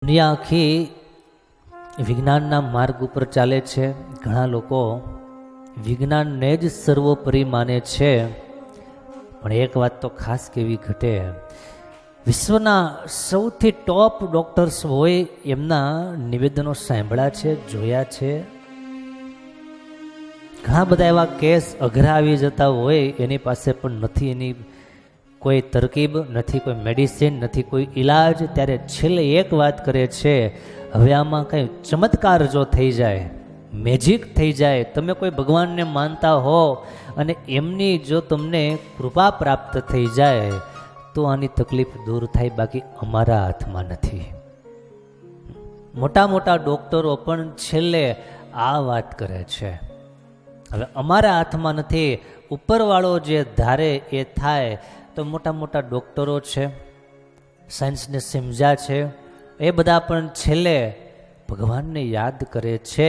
દુનિયા આખી વિજ્ઞાનના માર્ગ ઉપર ચાલે છે. ઘણા લોકો વિજ્ઞાનને જ સર્વોપરી માને છે. પણ એક વાત તો ખાસ કેવી ઘટે, વિશ્વના સૌથી ટોપ ડોક્ટર્સ હોય એમના નિવેદનો સાંભળ્યા છે, જોયા છે. ઘણા બધા એવા કેસ અઘરા આવી જતા હોય, એની પાસે પણ નથી એની કોઈ તરકીબ, નથી કોઈ મેડિસિન, નથી કોઈ ઈલાજ. ત્યારે છેલ્લે એક વાત કરે છે, હવે આમાં કંઈ ચમત્કાર જો થઈ જાય, મેજિક થઈ જાય, તમે કોઈ ભગવાનને માનતા હો અને એમની જો તમને કૃપા પ્રાપ્ત થઈ જાય તો આની તકલીફ દૂર થાય, બાકી અમારા હાથમાં નથી. મોટા મોટા ડોક્ટરો પણ છેલ્લે આ વાત કરે છે, હવે અમારા હાથમાં નથી, ઉપરવાળો જે ધારે એ થાય. તો મોટા મોટા ડોક્ટરો છે, સાયન્સને સમજ્યા છે, એ બધા પણ છેલ્લે ભગવાનને યાદ કરે છે